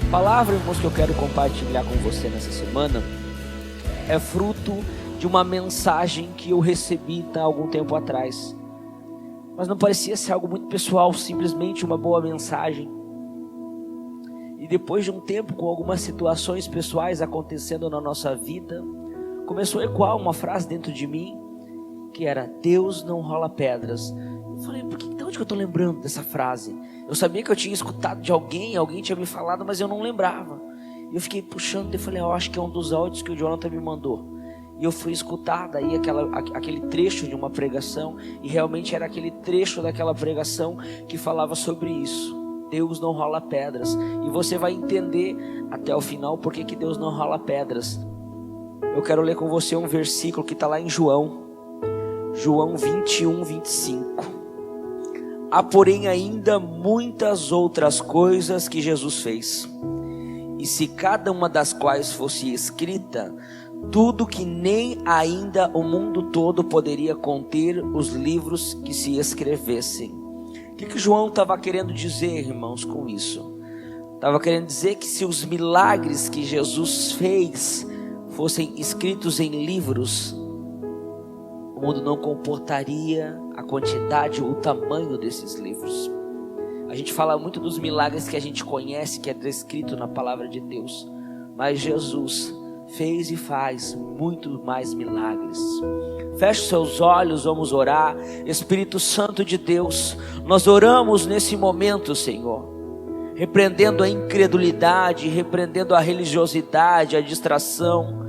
A palavra, irmãos, que eu quero compartilhar com você nessa semana é fruto de uma mensagem que eu recebi há algum tempo atrás, mas não parecia ser algo muito pessoal, simplesmente uma boa mensagem. E depois de um tempo, com algumas situações pessoais acontecendo na nossa vida, começou a ecoar uma frase dentro de mim, que era: Deus não rola pedras. Eu falei, de onde que eu estou lembrando dessa frase? Eu sabia que eu tinha escutado de alguém tinha me falado, mas eu não lembrava. E eu fiquei puxando e falei, eu acho que é um dos áudios que o Jonathan me mandou. E eu fui escutar daí aquele trecho de uma pregação, e realmente era aquele trecho daquela pregação que falava sobre isso. Deus não rola pedras. E você vai entender até o final por que Deus não rola pedras. Eu quero ler com você um versículo que está lá em João 21, 25. Há, porém, ainda muitas outras coisas que Jesus fez, e se cada uma das quais fosse escrita, tudo que nem ainda o mundo todo poderia conter os livros que se escrevessem. O que João estava querendo dizer, irmãos, com isso? Estava querendo dizer que se os milagres que Jesus fez fossem escritos em livros, o mundo não comportaria a quantidade ou o tamanho desses livros. A gente fala muito dos milagres que a gente conhece, que é descrito na palavra de Deus, mas Jesus fez e faz muito mais milagres. Feche seus olhos, vamos orar. Espírito Santo de Deus, nós oramos nesse momento, Senhor, repreendendo a incredulidade, repreendendo a religiosidade, a distração.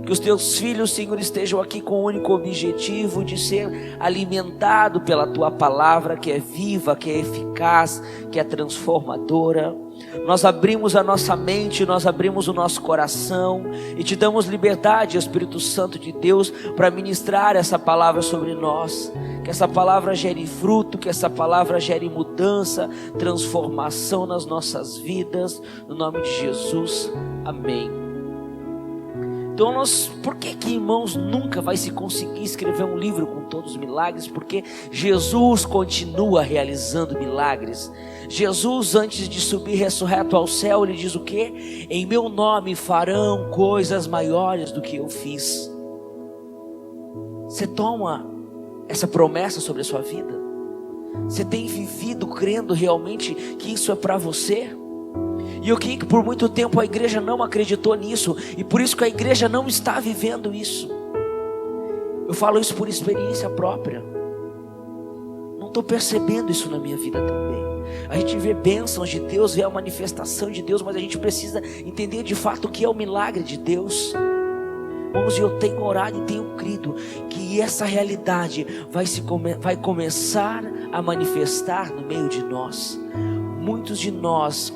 Que os teus filhos, Senhor, estejam aqui com o único objetivo de ser alimentado pela tua palavra, que é viva, que é eficaz, que é transformadora. Nós abrimos a nossa mente, nós abrimos o nosso coração e te damos liberdade, Espírito Santo de Deus, para ministrar essa palavra sobre nós. Que essa palavra gere fruto, que essa palavra gere mudança, transformação nas nossas vidas, no nome de Jesus, amém. Então por que irmãos, nunca vai se conseguir escrever um livro com todos os milagres? Porque Jesus continua realizando milagres. Jesus, antes de subir ressurreto ao céu, ele diz o quê? Em meu nome farão coisas maiores do que eu fiz. Você toma essa promessa sobre a sua vida? Você tem vivido crendo realmente que isso é para você? E eu creio que por muito tempo a igreja não acreditou nisso, e por isso que a igreja não está vivendo isso. Eu falo isso por experiência própria. Não estou percebendo isso na minha vida também. A gente vê bênçãos de Deus, vê a manifestação de Deus, mas a gente precisa entender de fato o que é o milagre de Deus. Vamos, eu tenho orado e tenho crido que essa realidade vai começar a manifestar no meio de nós. Muitos de nós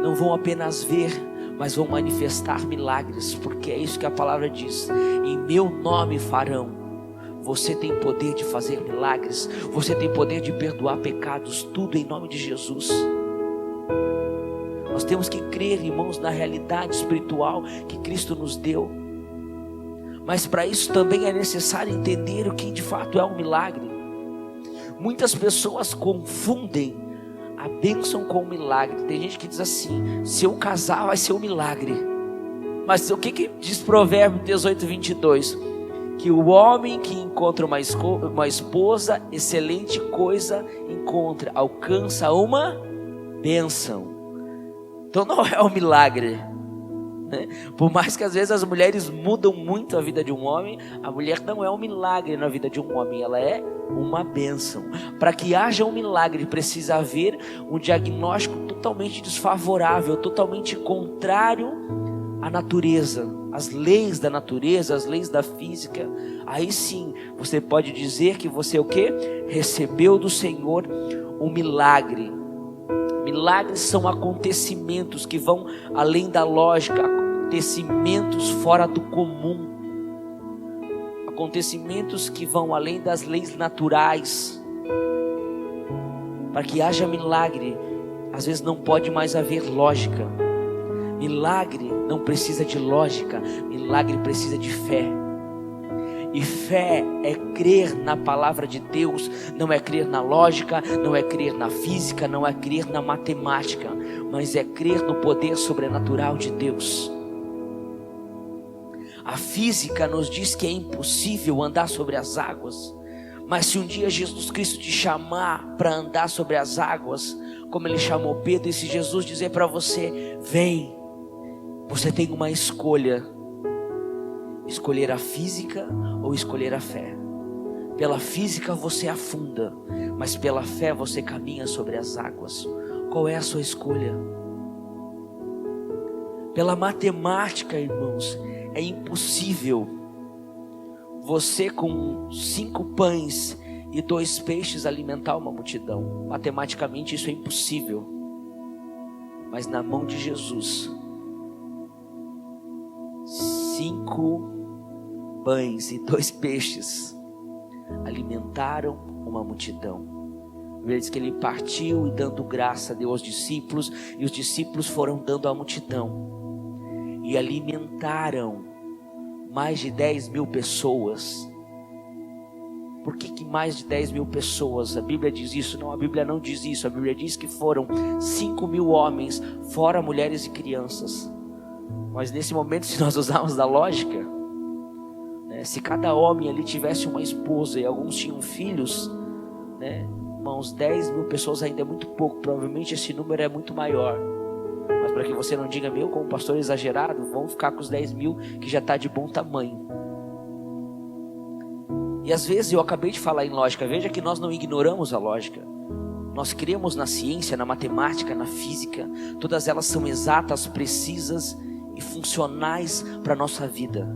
não vão apenas ver, mas vão manifestar milagres, porque é isso que a palavra diz: em meu nome farão. Você tem poder de fazer milagres, você tem poder de perdoar pecados, tudo em nome de Jesus. Nós temos que crer, irmãos, na realidade espiritual que Cristo nos deu, mas para isso também é necessário entender o que de fato é um milagre. Muitas pessoas confundem a bênção com o milagre. Tem gente que diz assim: se eu casar vai ser um milagre. Mas o que diz Provérbios 18, 22? Que o homem que encontra uma esposa, excelente coisa encontra, alcança uma bênção. Então não é um milagre, né? Por mais que às vezes as mulheres mudam muito a vida de um homem, a mulher não é um milagre na vida de um homem, ela é uma bênção. Para que haja um milagre precisa haver um diagnóstico totalmente desfavorável, totalmente contrário à natureza, às leis da natureza, às leis da física. Aí sim você pode dizer que você o quê? Recebeu do Senhor um milagre. Milagres são acontecimentos que vão além da lógica, acontecimentos fora do comum, acontecimentos que vão além das leis naturais. Para que haja milagre, às vezes não pode mais haver lógica. Milagre não precisa de lógica, milagre precisa de fé. E fé é crer na palavra de Deus não é crer na lógica, não é crer na física, não é crer na matemática, mas é crer no poder sobrenatural de Deus. A física nos diz que é impossível andar sobre as águas, mas se um dia Jesus Cristo te chamar para andar sobre as águas, como Ele chamou Pedro, e se Jesus dizer para você, vem, você tem uma escolha: escolher a física ou escolher a fé. Pela física você afunda, mas pela fé você caminha sobre as águas. Qual é a sua escolha? Pela matemática, irmãos, é impossível você com 5 pães e 2 peixes alimentar uma multidão. Matematicamente isso é impossível. Mas na mão de Jesus, 5 pães e 2 peixes alimentaram uma multidão. Ele diz que Ele partiu e dando graça deu aos discípulos, e os discípulos foram dando à multidão, e alimentaram mais de 10.000 pessoas. Por que mais de 10.000 pessoas? A Bíblia diz isso? Não, a Bíblia não diz isso. A Bíblia diz que foram 5.000 homens, fora mulheres e crianças. Mas nesse momento, se nós usarmos da lógica, né, se cada homem ali tivesse uma esposa e alguns tinham filhos, né, irmãos, 10.000 pessoas ainda é muito pouco. Provavelmente esse número é muito maior. Mas para que você não diga, meu, como pastor exagerado, vamos ficar com os 10.000 que já está de bom tamanho. E às vezes eu acabei de falar em lógica. Veja que nós não ignoramos a lógica. Nós cremos na ciência, na matemática, na física. Todas elas são exatas, precisas e funcionais para a nossa vida.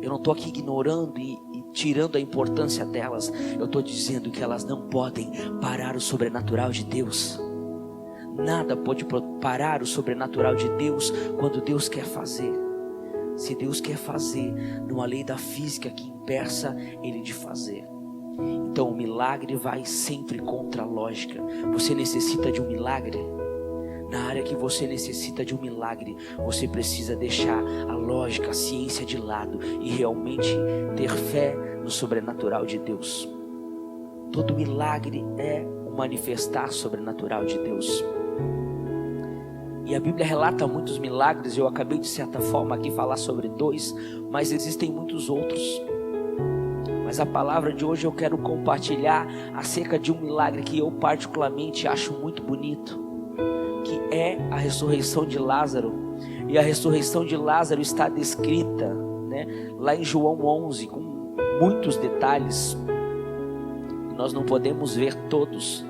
Eu não estou aqui ignorando e tirando a importância delas. Eu estou dizendo que elas não podem parar o sobrenatural de Deus. Nada pode parar o sobrenatural de Deus quando Deus quer fazer. Se Deus quer fazer, não há lei da física que impeça Ele de fazer. Então o milagre vai sempre contra a lógica. Você necessita de um milagre? Na área que você necessita de um milagre, você precisa deixar a lógica, a ciência de lado e realmente ter fé no sobrenatural de Deus. Todo milagre é um manifestar sobrenatural de Deus. E a Bíblia relata muitos milagres. Eu acabei de certa forma aqui falar sobre 2, mas existem muitos outros. Mas a palavra de hoje eu quero compartilhar acerca de um milagre que eu particularmente acho muito bonito, que é a ressurreição de Lázaro. E a ressurreição de Lázaro está descrita, né, lá em João 11, com muitos detalhes. Nós não podemos ver todos,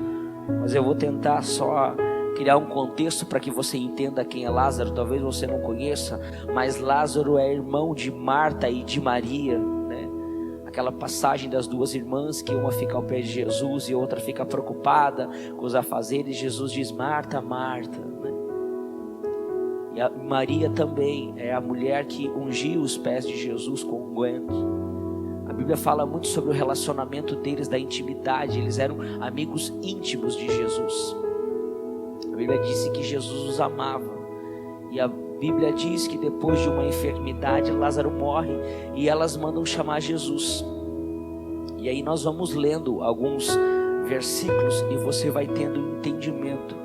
mas eu vou tentar só criar um contexto para que você entenda quem é Lázaro. Talvez você não conheça, mas Lázaro é irmão de Marta e de Maria, né? Aquela passagem das 2 irmãs, que uma fica ao pé de Jesus e outra fica preocupada com os afazeres. Jesus diz, Marta, Marta, né? E a Maria também é a mulher que ungiu os pés de Jesus com unguento. A Bíblia fala muito sobre o relacionamento deles, da intimidade. Eles eram amigos íntimos de Jesus. A Bíblia disse que Jesus os amava. E a Bíblia diz que depois de uma enfermidade, Lázaro morre e elas mandam chamar Jesus. E aí nós vamos lendo alguns versículos e você vai tendo entendimento.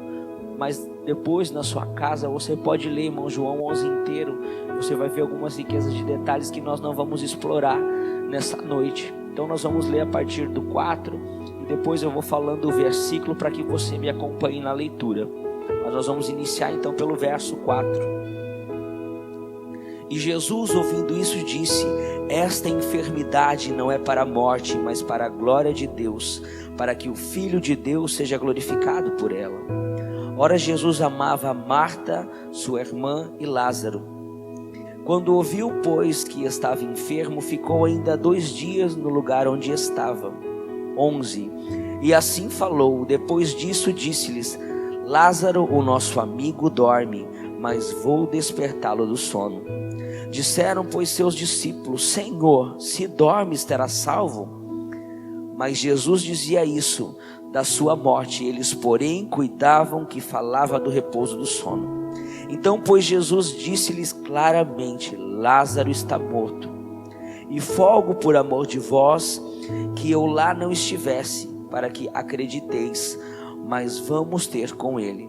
Mas depois na sua casa você pode ler, irmão, João 11 inteiro. Você vai ver algumas riquezas de detalhes que nós não vamos explorar nessa noite. Então nós vamos ler a partir do 4 e depois eu vou falando o versículo para que você me acompanhe na leitura. Mas nós vamos iniciar então pelo verso 4. E Jesus, ouvindo isso, disse: esta enfermidade não é para a morte, mas para a glória de Deus, para que o Filho de Deus seja glorificado por ela. Ora, Jesus amava Marta, sua irmã, e Lázaro. Quando ouviu, pois, que estava enfermo, ficou ainda 2 dias no lugar onde estava. 11. E assim falou. Depois disso disse-lhes: Lázaro, o nosso amigo, dorme, mas vou despertá-lo do sono. Disseram, pois, seus discípulos: Senhor, se dormes, terás salvo. Mas Jesus dizia isso da sua morte. Eles, porém, cuidavam que falava do repouso do sono. Então, pois, Jesus disse-lhes claramente: Lázaro está morto. e folgo por amor de vós, que eu lá não estivesse, para que acrediteis, mas vamos ter com ele.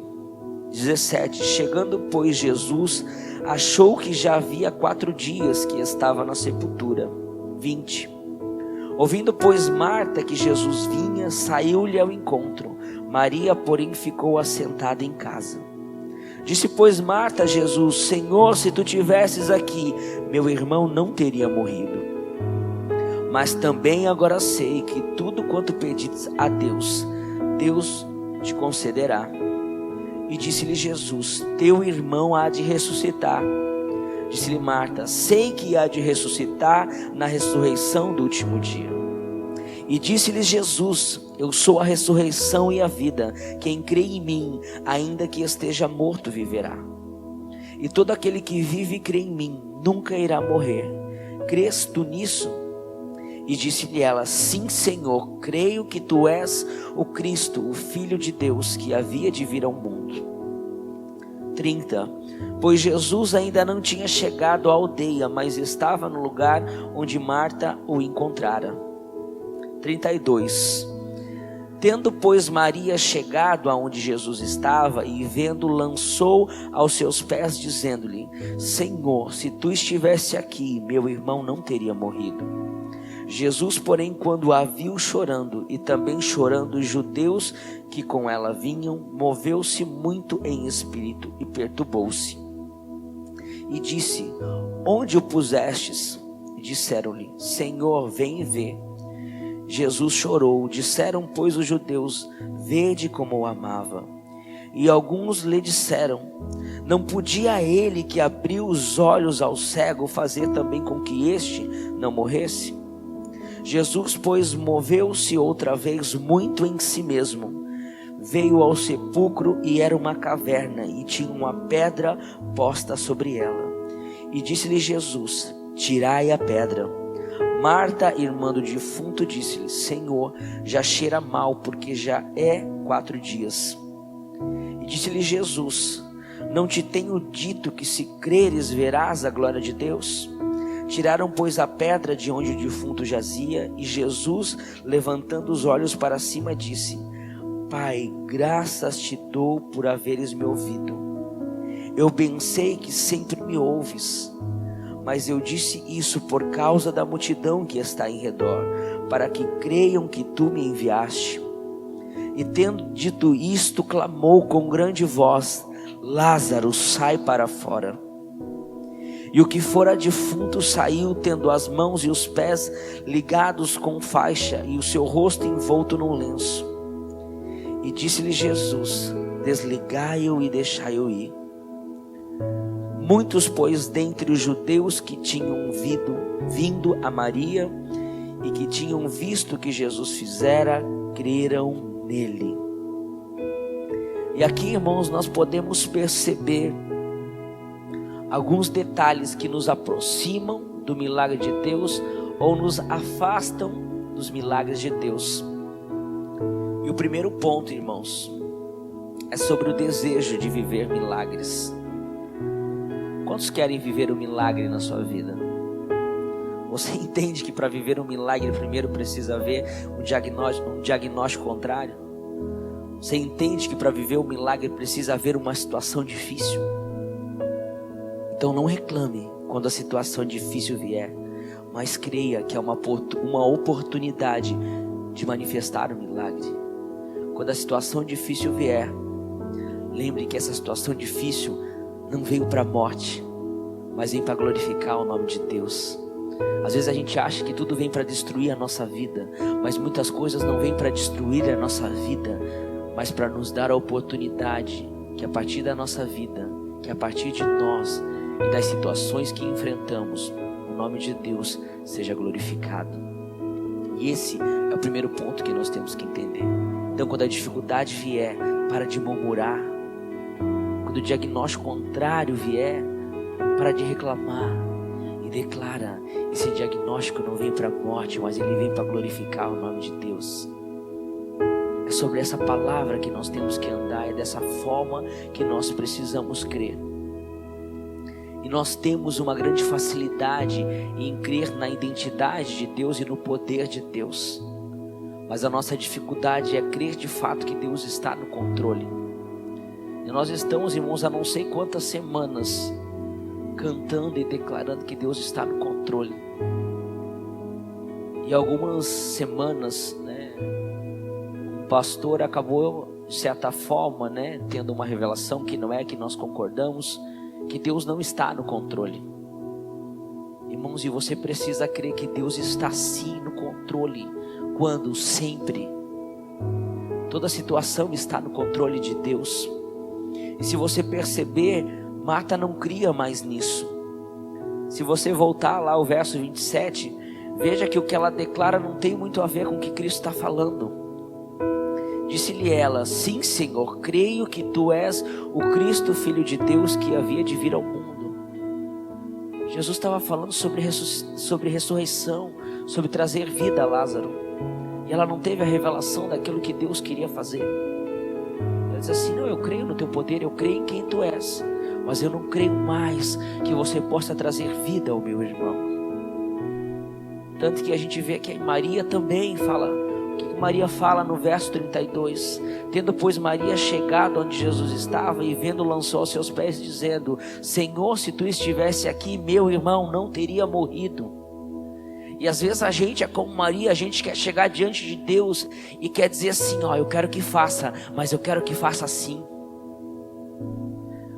17. Chegando, pois, Jesus achou que já havia 4 dias que estava na sepultura. 20. Ouvindo, pois, Marta que Jesus vinha, saiu-lhe ao encontro. Maria, porém, ficou assentada em casa. Disse, pois, Marta a Jesus: Senhor, se tu tivesses aqui, meu irmão não teria morrido. Mas também agora sei que tudo quanto pedires a Deus, Deus te concederá. E disse-lhe Jesus: teu irmão há de ressuscitar. Disse-lhe Marta: sei que há de ressuscitar na ressurreição do último dia. E disse-lhe Jesus: eu sou a ressurreição e a vida. Quem crê em mim, ainda que esteja morto, viverá. E todo aquele que vive e crê em mim, nunca irá morrer. Crês tu nisso? E disse-lhe ela: sim, Senhor, creio que tu és o Cristo, o Filho de Deus, que havia de vir ao mundo. 30. Pois Jesus ainda não tinha chegado à aldeia, mas estava no lugar onde Marta o encontrara. 32. Tendo, pois, Maria chegado aonde Jesus estava, e vendo, lançou aos seus pés, dizendo-lhe: Senhor, se tu estivesse aqui, meu irmão não teria morrido. Jesus, porém, quando a viu chorando, e também chorando os judeus que com ela vinham, moveu-se muito em espírito e perturbou-se. E disse: onde o pusestes? E disseram-lhe: Senhor, vem e vê. Jesus chorou. Disseram, pois, os judeus: vede como o amava. E alguns lhe disseram: não podia ele que abriu os olhos ao cego fazer também com que este não morresse? Jesus, pois, moveu-se outra vez muito em si mesmo. Veio ao sepulcro, e era uma caverna, e tinha uma pedra posta sobre ela. E disse-lhe Jesus: tirai a pedra. Marta, irmã do defunto, disse-lhe: Senhor, já cheira mal, porque já é 4 dias. E disse-lhe Jesus: não te tenho dito que se creres verás a glória de Deus? Tiraram, pois, a pedra de onde o defunto jazia, e Jesus, levantando os olhos para cima, disse: Pai, graças te dou por haveres me ouvido. Eu bem sei que sempre me ouves, mas eu disse isso por causa da multidão que está em redor, para que creiam que tu me enviaste. E tendo dito isto, clamou com grande voz: Lázaro, sai para fora. E o que fora defunto saiu, tendo as mãos e os pés ligados com faixa, e o seu rosto envolto num lenço. E disse-lhe Jesus: desligai-o e deixai-o ir. Muitos, pois, dentre os judeus que tinham vindo a Maria, e que tinham visto o que Jesus fizera, creram nele. E aqui, irmãos, nós podemos perceber alguns detalhes que nos aproximam do milagre de Deus ou nos afastam dos milagres de Deus. E o primeiro ponto, irmãos, é sobre o desejo de viver milagres. Quantos querem viver um milagre na sua vida? Você entende que para viver um milagre primeiro precisa haver um diagnóstico contrário? Você entende que para viver um milagre precisa haver uma situação difícil? Então não reclame quando a situação difícil vier, mas creia que é uma oportunidade de manifestar o milagre. Quando a situação difícil vier, lembre que essa situação difícil não veio para a morte, mas vem para glorificar o nome de Deus. Às vezes a gente acha que tudo vem para destruir a nossa vida, mas muitas coisas não vêm para destruir a nossa vida, mas para nos dar a oportunidade que a partir da nossa vida, que a partir de nós e das situações que enfrentamos, o nome de Deus seja glorificado. E esse é o primeiro ponto que nós temos que entender. Então, quando a dificuldade vier, para de murmurar. Quando o diagnóstico contrário vier, para de reclamar e declara: esse diagnóstico não vem para a morte, mas ele vem para glorificar o nome de Deus. É sobre essa palavra que nós temos que andar, é dessa forma que nós precisamos crer. E nós temos uma grande facilidade em crer na identidade de Deus e no poder de Deus. Mas a nossa dificuldade é crer de fato que Deus está no controle. E nós estamos, irmãos, há não sei quantas semanas cantando e declarando que Deus está no controle. E algumas semanas, o pastor acabou, de certa forma, tendo uma revelação que não é que nós concordamos, que Deus não está no controle. Irmãos, e você precisa crer que Deus está sim no controle. Quando? Sempre. Toda situação está no controle de Deus. E se você perceber, Marta não cria mais nisso. Se você voltar lá ao verso 27, veja que o que ela declara não tem muito a ver com o que Cristo está falando. Disse-lhe ela: sim, Senhor, creio que tu és o Cristo, Filho de Deus, que havia de vir ao mundo. Jesus estava falando sobre ressurreição, sobre trazer vida a Lázaro. E ela não teve a revelação daquilo que Deus queria fazer. Ela diz assim: não, eu creio no teu poder, eu creio em quem tu és, mas eu não creio mais que você possa trazer vida ao meu irmão. Tanto que a gente vê que Maria também fala. O que Maria fala no verso 32? Tendo, pois, Maria chegado onde Jesus estava e vendo, lançou aos seus pés, dizendo: Senhor, se tu estivesse aqui, meu irmão não teria morrido. E às vezes a gente é como Maria, a gente quer chegar diante de Deus e quer dizer assim: eu quero que faça, mas eu quero que faça assim.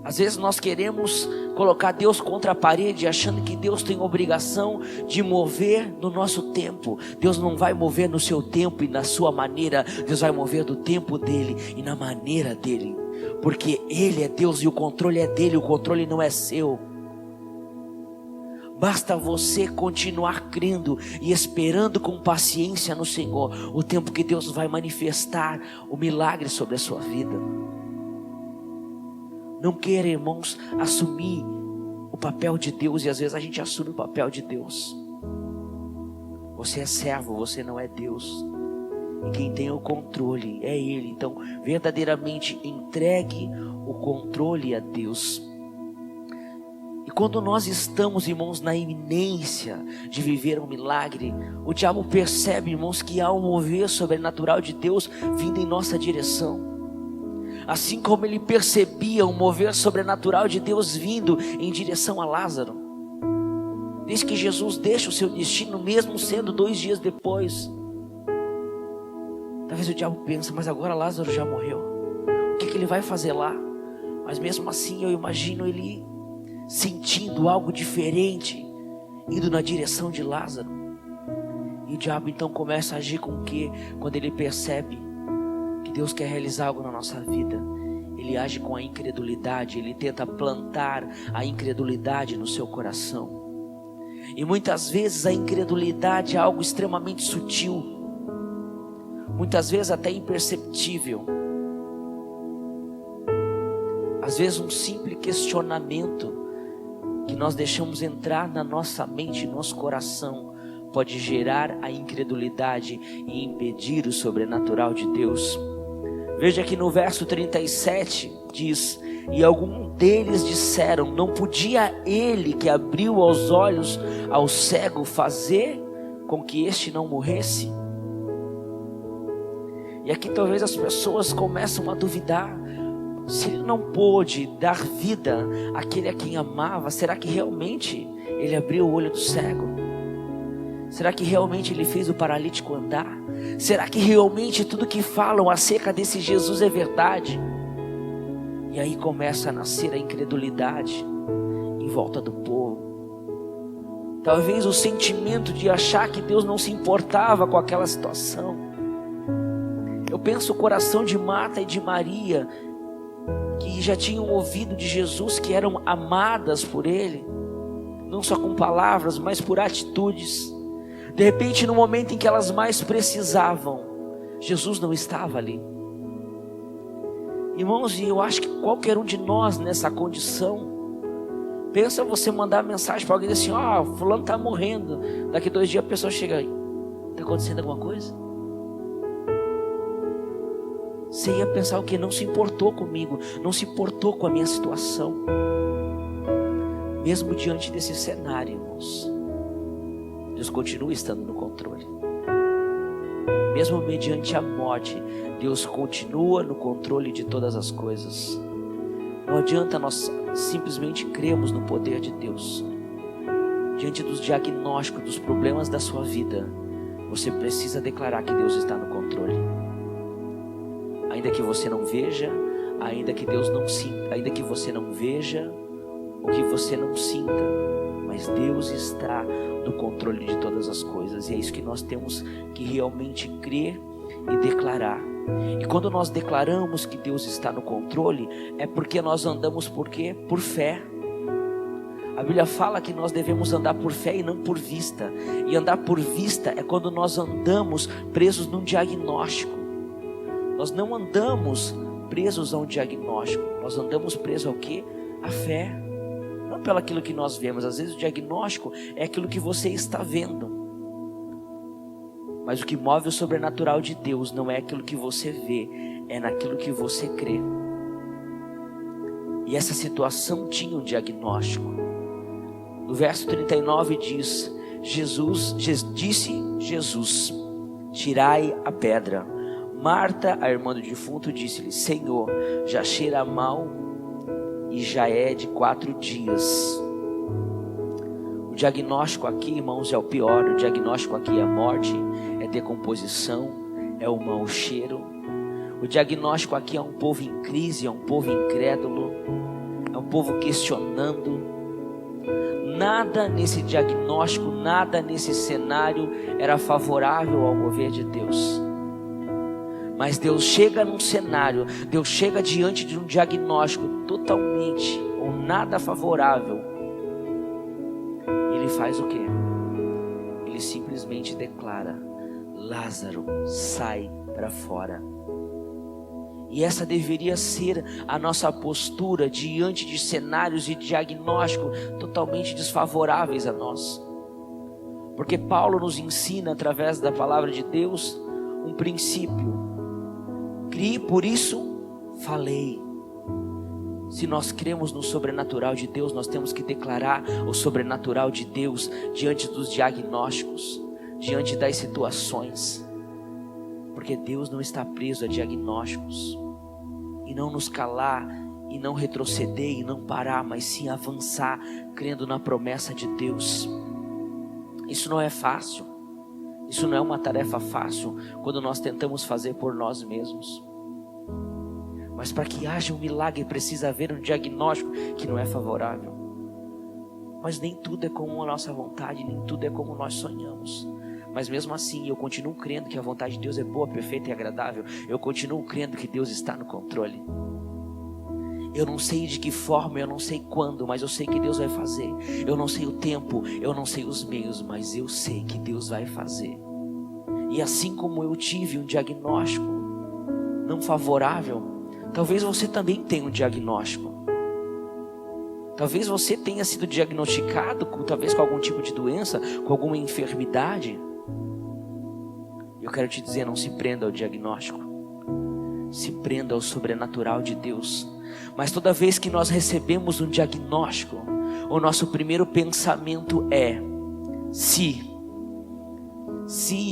Às vezes nós queremos colocar Deus contra a parede, achando que Deus tem obrigação de mover no nosso tempo. Deus não vai mover no seu tempo e na sua maneira. Deus vai mover do tempo dele e na maneira dele, porque Ele é Deus e o controle é dele, o controle não é seu. Basta você continuar crendo e esperando com paciência no Senhor o tempo que Deus vai manifestar o milagre sobre a sua vida. Não queira, irmãos, assumir o papel de Deus, e às vezes a gente assume o papel de Deus. Você é servo, você não é Deus. E quem tem o controle é Ele. Então, verdadeiramente entregue o controle a Deus. E quando nós estamos, irmãos, na iminência de viver um milagre, o diabo percebe, irmãos, que há um mover sobrenatural de Deus vindo em nossa direção. Assim como ele percebia um mover sobrenatural de Deus vindo em direção a Lázaro. Desde que Jesus deixa o seu destino, mesmo sendo 2 dias depois. Talvez o diabo pense: mas agora Lázaro já morreu, o que ele vai fazer lá? Mas mesmo assim eu imagino ele sentindo algo diferente, indo na direção de Lázaro. E o diabo então começa a agir com o quê? Quando ele percebe que Deus quer realizar algo na nossa vida, ele age com a incredulidade. Ele tenta plantar a incredulidade no seu coração. E muitas vezes a incredulidade é algo extremamente sutil, muitas vezes até imperceptível. Às vezes um simples questionamento que nós deixamos entrar na nossa mente e nosso coração pode gerar a incredulidade e impedir o sobrenatural de Deus. Veja que no verso 37 diz: e algum deles disseram: não podia ele que abriu os olhos ao cego fazer com que este não morresse? E aqui talvez as pessoas começam a duvidar: se ele não pôde dar vida àquele a quem amava, será que realmente ele abriu o olho do cego? Será que realmente ele fez o paralítico andar? Será que realmente tudo que falam acerca desse Jesus é verdade? E aí começa a nascer a incredulidade em volta do povo. Talvez o sentimento de achar que Deus não se importava com aquela situação. Eu penso o coração de Marta e de Maria, que já tinham ouvido de Jesus, que eram amadas por Ele, não só com palavras, mas por atitudes. De repente, no momento em que elas mais precisavam, Jesus não estava ali. Irmãos, e eu acho que qualquer um de nós nessa condição, pensa você mandar mensagem para alguém assim: fulano está morrendo. Daqui 2 dias a pessoa chega aí: está acontecendo alguma coisa? Você ia pensar o que? Não se importou comigo, não se importou com a minha situação. mesmo diante desse cenário, irmãos, Deus continua estando no controle. Mesmo mediante a morte, Deus continua no controle de todas as coisas. Não adianta nós simplesmente crermos no poder de Deus. Diante dos diagnósticos, dos problemas da sua vida, você precisa declarar que Deus está no controle. Ainda que você não veja, ainda que Deus não sinta, ainda que você não veja, ou que você não sinta, mas Deus está no controle de todas as coisas. E é isso que nós temos que realmente crer e declarar. E quando nós declaramos que Deus está no controle, é porque nós andamos por quê? Por fé. A Bíblia fala que nós devemos andar por fé e não por vista. E andar por vista é quando nós andamos presos num diagnóstico. Nós não andamos presos a um diagnóstico. Nós andamos presos ao quê? A fé. Não pelo aquilo que nós vemos. Às vezes o diagnóstico é aquilo que você está vendo. Mas o que move o sobrenatural de Deus não é aquilo que você vê, é naquilo que você crê. E essa situação tinha um diagnóstico. No verso 39 diz: disse Jesus, tirai a pedra. Marta, a irmã do defunto, disse-lhe: Senhor, já cheira mal e já é de 4 dias. O diagnóstico aqui, irmãos, é o pior. O diagnóstico aqui é morte, é decomposição, é o mau cheiro. O diagnóstico aqui é um povo em crise, é um povo incrédulo, é um povo questionando. Nada nesse diagnóstico, nada nesse cenário era favorável ao mover de Deus. Mas Deus chega num cenário, Deus chega diante de um diagnóstico totalmente ou nada favorável. Ele faz o quê? Ele simplesmente declara: Lázaro, sai para fora. E essa deveria ser a nossa postura diante de cenários e diagnósticos totalmente desfavoráveis a nós. Porque Paulo nos ensina através da palavra de Deus um princípio. Criei, por isso falei. Se nós cremos no sobrenatural de Deus, nós temos que declarar o sobrenatural de Deus diante dos diagnósticos, diante das situações. Porque Deus não está preso a diagnósticos. E não nos calar, e não retroceder, e não parar, mas sim avançar, crendo na promessa de Deus. Isso não é fácil. Isso não é uma tarefa fácil quando nós tentamos fazer por nós mesmos. Mas para que haja um milagre precisa haver um diagnóstico que não é favorável. Mas nem tudo é como a nossa vontade, nem tudo é como nós sonhamos. Mas mesmo assim eu continuo crendo que a vontade de Deus é boa, perfeita e agradável. Eu continuo crendo que Deus está no controle. Eu não sei de que forma, eu não sei quando, mas eu sei que Deus vai fazer. Eu não sei o tempo, eu não sei os meios, mas eu sei que Deus vai fazer. E assim como eu tive um diagnóstico não favorável, talvez você também tenha um diagnóstico. Talvez você tenha sido diagnosticado talvez com algum tipo de doença, com alguma enfermidade. Eu quero te dizer, não se prenda ao diagnóstico. Se prenda ao sobrenatural de Deus. Mas toda vez que nós recebemos um diagnóstico, o nosso primeiro pensamento é: se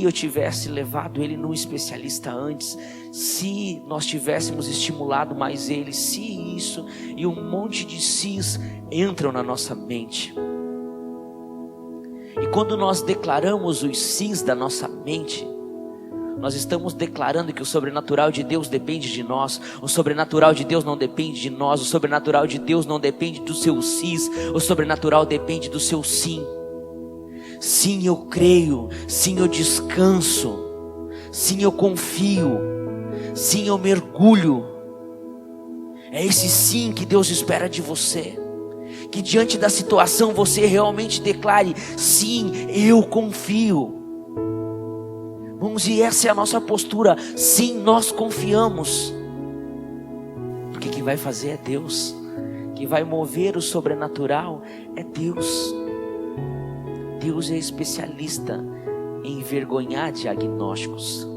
eu tivesse levado ele num especialista antes, se nós tivéssemos estimulado mais ele, se isso, e um monte de sis entram na nossa mente. E quando nós declaramos os sis da nossa mente, nós estamos declarando que o sobrenatural de Deus depende de nós. O sobrenatural de Deus não depende de nós. O sobrenatural de Deus não depende do seu sis. O sobrenatural depende do seu sim. Sim, eu creio. Sim, eu descanso. Sim, eu confio. Sim, eu mergulho. É esse sim que Deus espera de você. Que diante da situação você realmente declare: sim, eu confio. Irmãos, e essa é a nossa postura. Sim, nós confiamos. Porque quem vai fazer é Deus. Quem vai mover o sobrenatural é Deus. Deus é especialista em envergonhar diagnósticos.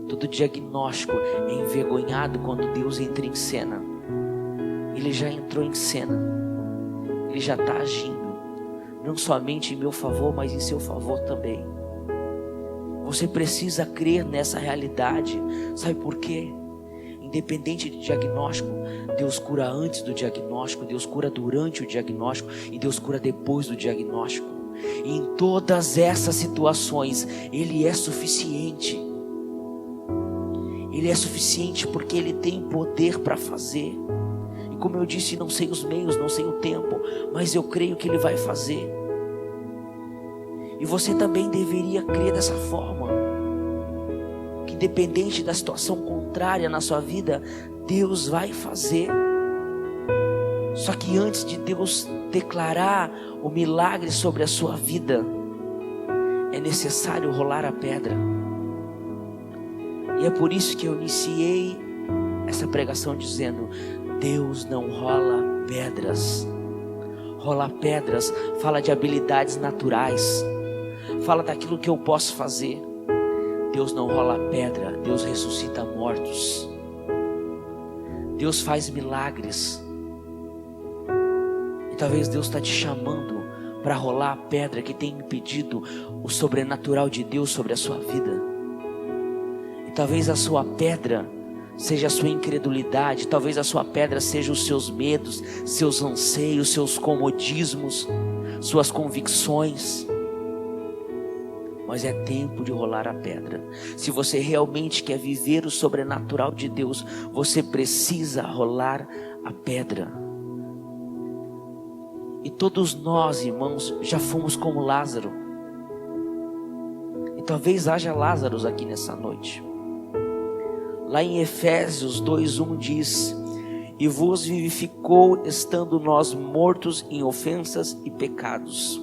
Todo diagnóstico é envergonhado quando Deus entra em cena. Ele já entrou em cena. Ele já está agindo, não somente em meu favor, mas em seu favor também. Você precisa crer nessa realidade. Sabe por quê? Independente de diagnóstico, Deus cura antes do diagnóstico, Deus cura durante o diagnóstico e Deus cura depois do diagnóstico. E em todas essas situações, Ele é suficiente. Ele é suficiente porque Ele tem poder para fazer. E como eu disse, não sei os meios, não sei o tempo, mas eu creio que Ele vai fazer. E você também deveria crer dessa forma, que independente da situação contrária na sua vida, Deus vai fazer. Só que antes de Deus declarar o milagre sobre a sua vida, é necessário rolar a pedra. E é por isso que eu iniciei essa pregação dizendo: Deus não rola pedras. Rolar pedras fala de habilidades naturais, fala daquilo que eu posso fazer. Deus não rola pedra, Deus ressuscita mortos. Deus faz milagres. E talvez Deus está te chamando para rolar a pedra que tem impedido o sobrenatural de Deus sobre a sua vida. E talvez a sua pedra seja a sua incredulidade, talvez a sua pedra seja os seus medos, seus anseios, seus comodismos, suas convicções. Mas é tempo de rolar a pedra. Se você realmente quer viver o sobrenatural de Deus, você precisa rolar a pedra. E todos nós, irmãos, já fomos como Lázaro. E talvez haja Lázaros aqui nessa noite. Lá em Efésios 2:1 diz: e vos vivificou, estando nós mortos em ofensas e pecados.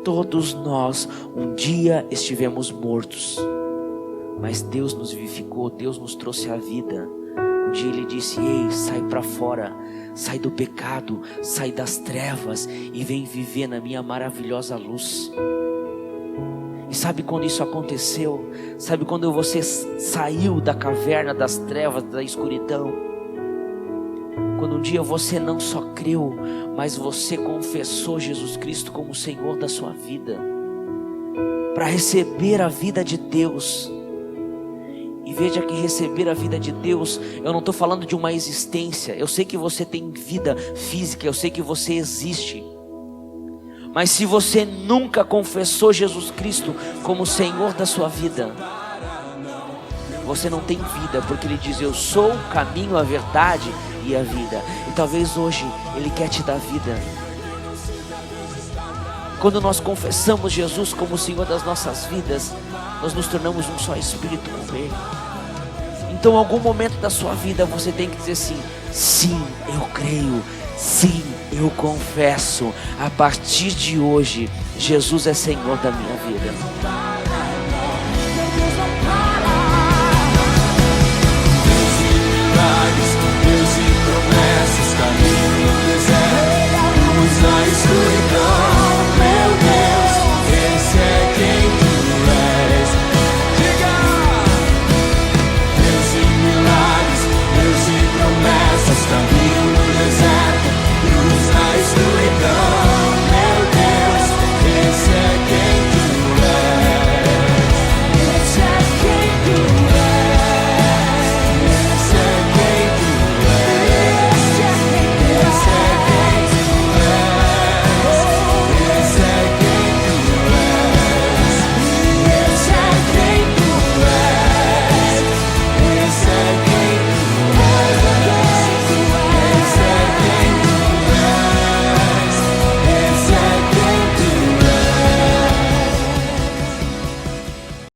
Todos nós um dia estivemos mortos, mas Deus nos vivificou, Deus nos trouxe a vida. Um dia Ele disse: ei, sai para fora, sai do pecado, sai das trevas e vem viver na minha maravilhosa luz. E sabe quando isso aconteceu? Sabe quando você saiu da caverna das trevas, da escuridão? Quando um dia você não só creu, mas você confessou Jesus Cristo como o Senhor da sua vida, para receber a vida de Deus. E veja que receber a vida de Deus, eu não estou falando de uma existência. Eu sei que você tem vida física, eu sei que você existe. Mas se você nunca confessou Jesus Cristo como o Senhor da sua vida, você não tem vida, porque Ele diz: eu sou o caminho, a verdade e a vida. E talvez hoje Ele quer te dar vida. Quando nós confessamos Jesus como o Senhor das nossas vidas, nós nos tornamos um só espírito com Ele. Então, em algum momento da sua vida, você tem que dizer assim: sim, eu creio, sim, eu confesso, a partir de hoje, Jesus é Senhor da minha vida.